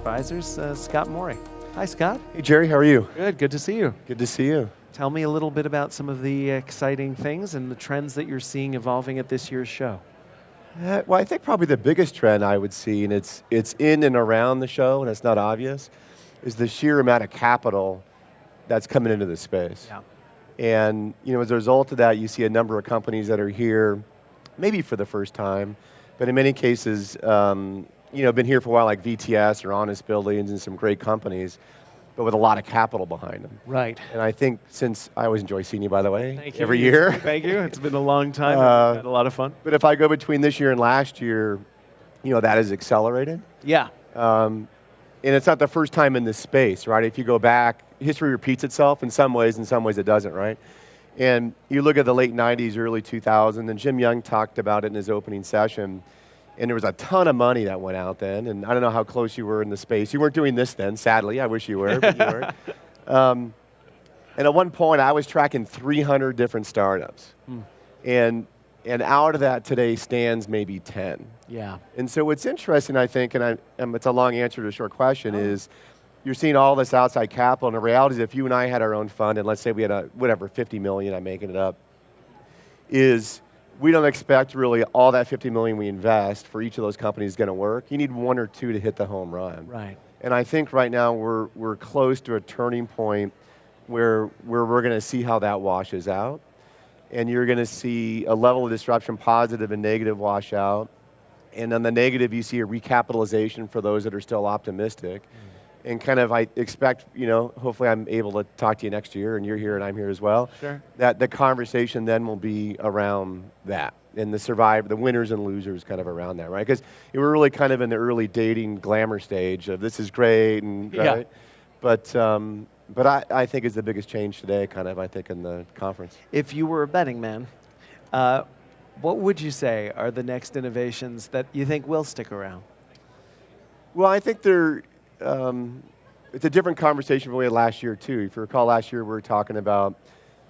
Advisors, Scott Morey. Hi, Scott. Hey, Jerry, how are you? Good to see you. Good to see you. Tell me a little bit about some of the exciting things and the trends that you're seeing evolving at this year's show. Well, I think probably the biggest trend I would see, and it's in and around the show, and it's not obvious, is the sheer amount of capital that's coming into the space. Yeah. And as a result of that, you see a number of companies that are here, maybe for the first time, but in many cases, been here for a while, like VTS or Honest Buildings and some great companies, but with a lot of capital behind them. Right. And I think since I always enjoy seeing you, by the way, Thank you. every year. Thank you. It's been a long time. I've had a lot of fun. But if I go between this year and last year, that has accelerated. Yeah. And it's not the first time in this space, right? If you go back, history repeats itself in some ways it doesn't, right? And you look at the late 90s, early 2000s, and Jim Young talked about it in his opening session, and there was a ton of money that went out then, and I don't know how close you were in the space. You weren't doing this then, sadly. I wish you were, but you weren't. And at one point, I was tracking 300 different startups. And out of that today stands maybe 10. Yeah. And so what's interesting, I think, and it's a long answer to a short question, is you're seeing all this outside capital, and the reality is if you and I had our own fund, and let's say we had $50 million, I'm making it up, is we don't expect really all that $50 million we invest for each of those companies is going to work. You need one or two to hit the home run. Right. And I think right now we're close to a turning point where we're going to see how that washes out. And you're going to see a level of disruption, positive and negative, wash out. And on the negative, you see a recapitalization for those that are still optimistic. And kind of, I expect, hopefully I'm able to talk to you next year, and you're here and I'm here as well. Sure. That the conversation then will be around that, and the winners and losers kind of around that, right? Because we're really kind of in the early dating glamour stage of this is great, and right? Yeah. But I think is the biggest change today, kind of, I think, in the conference. If you were a betting man, what would you say are the next innovations that you think will stick around? Well, I think it's a different conversation from what we had last year, too. If you recall, last year we were talking about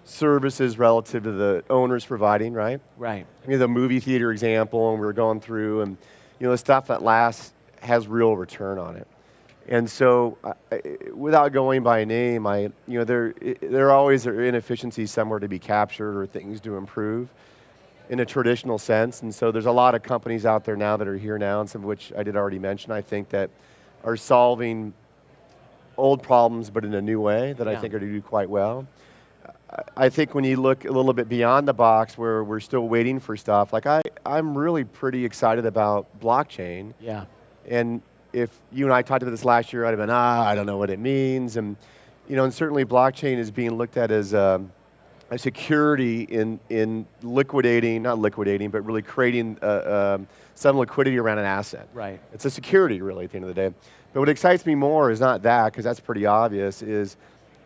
services relative to the owners providing, right? Right. The movie theater example, and we were going through, and the stuff that has real return on it. And so, without going by name, there always are inefficiencies somewhere to be captured or things to improve in a traditional sense. And so there's a lot of companies out there now that are here now, and some of which I did already mention, I think, that are solving old problems but in a new way that I think are to do quite well. I think when you look a little bit beyond the box where we're still waiting for stuff, like I'm really pretty excited about blockchain. Yeah. And if you and I talked about this last year, I'd have been, I don't know what it means. And, and certainly blockchain is being looked at as a security in liquidating, not liquidating, but really creating some liquidity around an asset. Right. It's a security, really, at the end of the day. But what excites me more is not that, because that's pretty obvious, is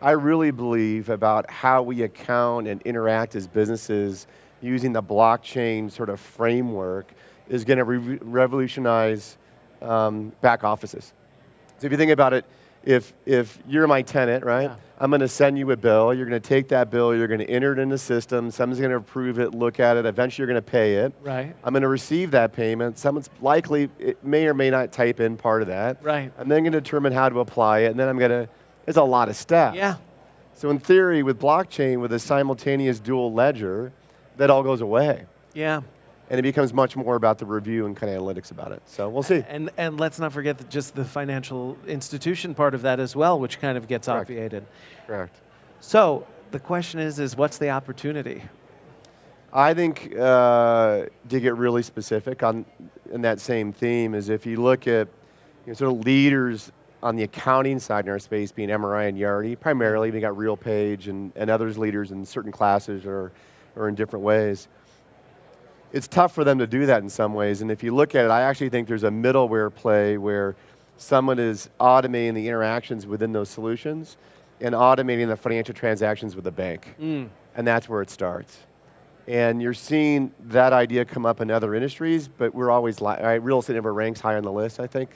I really believe about how we account and interact as businesses using the blockchain sort of framework is going to revolutionize back offices. So if you think about it, if you're my tenant, right? Yeah. I'm going to send you a bill. You're going to take that bill. You're going to enter it in the system. Someone's going to approve it, look at it. Eventually, you're going to pay it. Right. I'm going to receive that payment. Someone's likely, it may or may not type in part of that. Right. I'm then going to determine how to apply it. And then there's a lot of steps. Yeah. So in theory, with blockchain, with a simultaneous dual ledger, that all goes away. Yeah. And it becomes much more about the review and kind of analytics about it. So we'll see. And let's not forget just the financial institution part of that as well, which kind of gets obviated. Correct. So the question is what's the opportunity? I think to get really specific in that same theme is if you look at sort of leaders on the accounting side in our space, being MRI and Yardi, primarily. We got RealPage and others leaders in certain classes or in different ways. It's tough for them to do that in some ways, and if you look at it, I actually think there's a middleware play where someone is automating the interactions within those solutions and automating the financial transactions with the bank, and that's where it starts. And you're seeing that idea come up in other industries, but we're always, real estate never ranks high on the list, I think,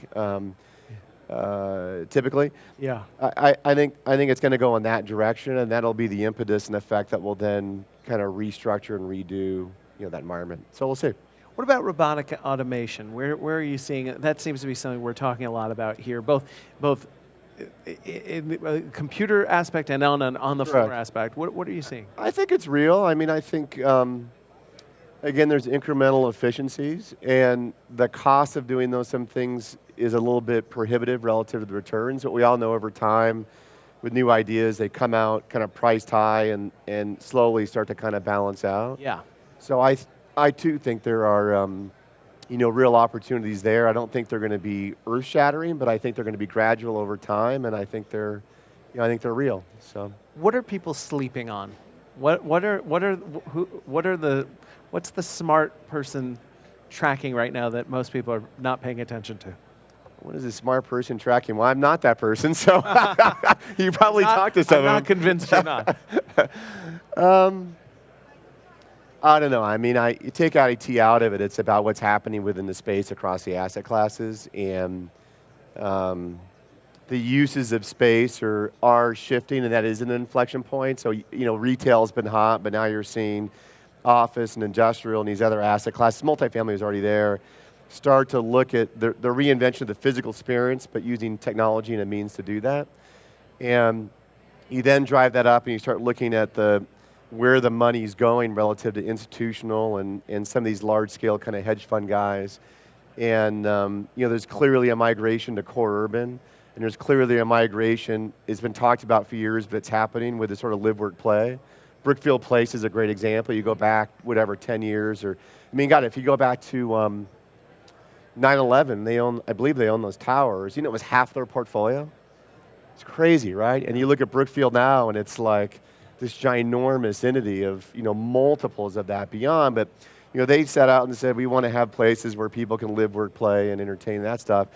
typically. Yeah. I think it's going to go in that direction, and that'll be the impetus and effect that will then kind of restructure and redo that environment. So we'll see. What about robotic automation? Where are you seeing it? That seems to be something we're talking a lot about here, both in the computer aspect and on the floor Correct. aspect. What are you seeing? I think it's real. I mean, I think, again, there's incremental efficiencies, and the cost of doing those some things is a little bit prohibitive relative to the returns. But we all know over time, with new ideas, they come out kind of priced high and slowly start to kind of balance out. Yeah. So I too think there are, real opportunities there. I don't think they're going to be earth-shattering, but I think they're going to be gradual over time, and I think they're real. So. What are people sleeping on? What's the smart person tracking right now that most people are not paying attention to? What is a smart person tracking? Well, I'm not that person, so you probably talked to someone. I'm not convinced you're not. I don't know. I mean, you take IT out of it, it's about what's happening within the space across the asset classes, and the uses of space are shifting, and that is an inflection point. So, retail's been hot, but now you're seeing office and industrial and these other asset classes. Multifamily is already there. Start to look at the reinvention of the physical experience, but using technology and a means to do that. And you then drive that up and you start looking at where the money's going relative to institutional and some of these large-scale kind of hedge fund guys. And there's clearly a migration to core urban, and there's clearly a migration, it's been talked about for years, but it's happening with this sort of live, work, play. Brookfield Place is a great example. You go back, 10 years, God, if you go back to 9/11, I believe they own those towers. It was half their portfolio. It's crazy, right? And you look at Brookfield now, and it's like this ginormous entity of multiples of that beyond. But they set out and said we want to have places where people can live, work, play, and entertain, that stuff.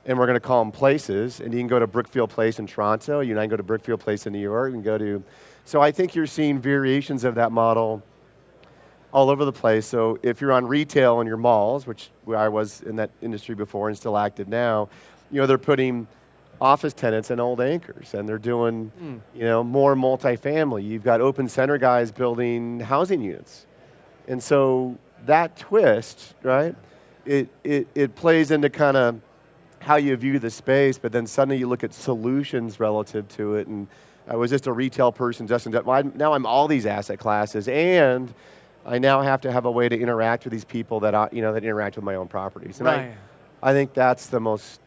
And we're going to call them places. And you can go to Brookfield Place in Toronto. You and I can go to Brookfield Place in New York. And go to. So I think you're seeing variations of that model all over the place. So if you're on retail in your malls, which I was in that industry before and still active now, they're putting office tenants in old anchors, and they're doing, more multifamily. You've got open center guys building housing units. And so that twist, right, it plays into kind of how you view the space, but then suddenly you look at solutions relative to it. And I was just a retail person, now I'm all these asset classes, and I now have to have a way to interact with these people that interact with my own properties. And Right. I think that's the most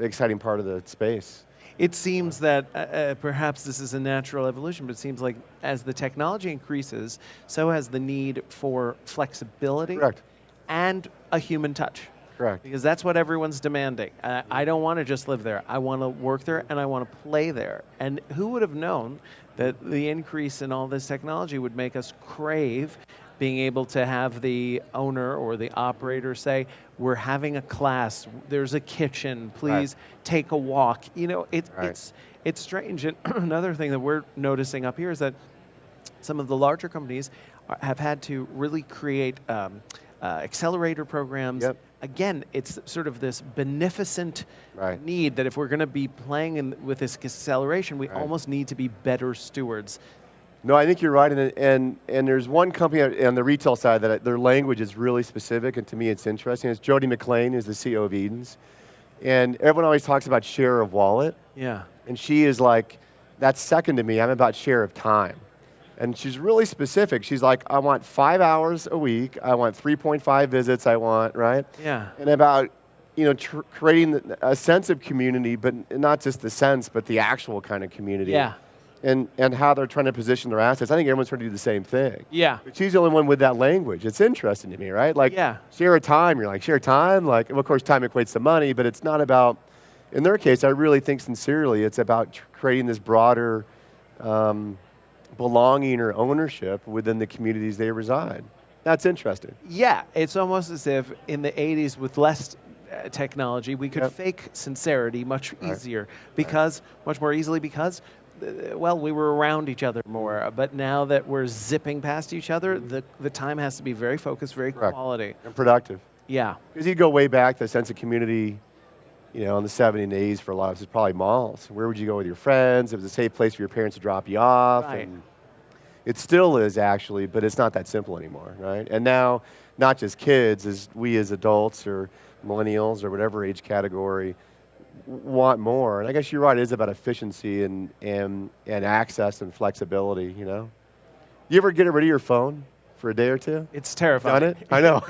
exciting part of the space. It seems that perhaps this is a natural evolution, but it seems like as the technology increases, so has the need for flexibility. Correct. And a human touch. Correct. Because that's what everyone's demanding. I don't want to just live there. I want to work there and I want to play there. And who would have known that the increase in all this technology would make us crave being able to have the owner or the operator say, we're having a class, there's a kitchen, please take a walk. It's strange. And another thing that we're noticing up here is that some of the larger companies have had to really create accelerator programs. Yep. Again, it's sort of this beneficent need that if we're going to be playing with this acceleration, we almost need to be better stewards. No, I think you're right, and there's one company on the retail side that their language is really specific, and to me it's interesting. It's Jody McLean, who's the CEO of Edens, and everyone always talks about share of wallet. Yeah. And she is like, that's second to me. I'm about share of time. And she's really specific. She's like, I want 5 hours a week. I want 3.5 visits. I want, right? Yeah. And about, creating a sense of community, but not just the sense, but the actual kind of community. Yeah. And how they're trying to position their assets. I think everyone's trying to do the same thing. Yeah. But she's the only one with that language. It's interesting to me, right? Like, share of time. You're like, share time? Like, well, of course, time equates to money, but it's not about, in their case, I really think sincerely, it's about creating this broader belonging or ownership within the communities they reside. That's interesting. Yeah, it's almost as if in the 80s with less technology, we could fake sincerity much easier much more easily because we were around each other more. But now that we're zipping past each other, the time has to be very focused, very quality. And productive. Yeah. Because you go way back, the sense of community, in the 70s and 80s for a lot of us, it's probably malls. Where would you go with your friends? It was a safe place for your parents to drop you off. Right. And It still is actually, but it's not that simple anymore, right? And now, not just kids, as we as adults or millennials or whatever age category want more. And I guess you're right, it is about efficiency and access and flexibility, you know? You ever get rid of your phone for a day or two? It's terrifying. Done it? I know.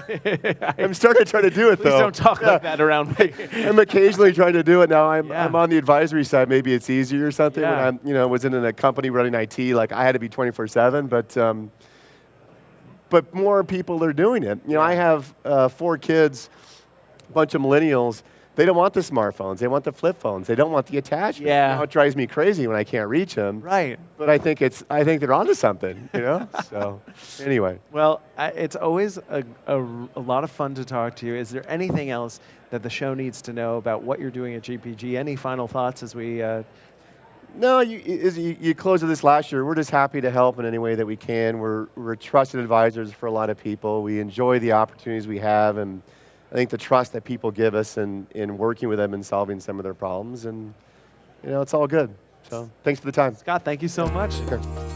I'm starting to try to do it, Please though. don't talk like that around me. I'm occasionally trying to do it now. I'm on the advisory side. Maybe it's easier or something. Yeah. When was in a company running IT, like I had to be 24/7. But more people are doing it. I have 4 kids, a bunch of millennials. They don't want the smartphones. They want the flip phones. They don't want the attachment. Yeah. Now it drives me crazy when I can't reach them. Right. But I think they're onto something. So anyway. Well, it's always a lot of fun to talk to you. Is there anything else that the show needs to know about what you're doing at GPG? Any final thoughts as we? No, you closed this last year. We're just happy to help in any way that we can. We're trusted advisors for a lot of people. We enjoy the opportunities we have, and I think the trust that people give us in working with them and solving some of their problems. And it's all good. So thanks for the time. Scott, thank you so much. Sure.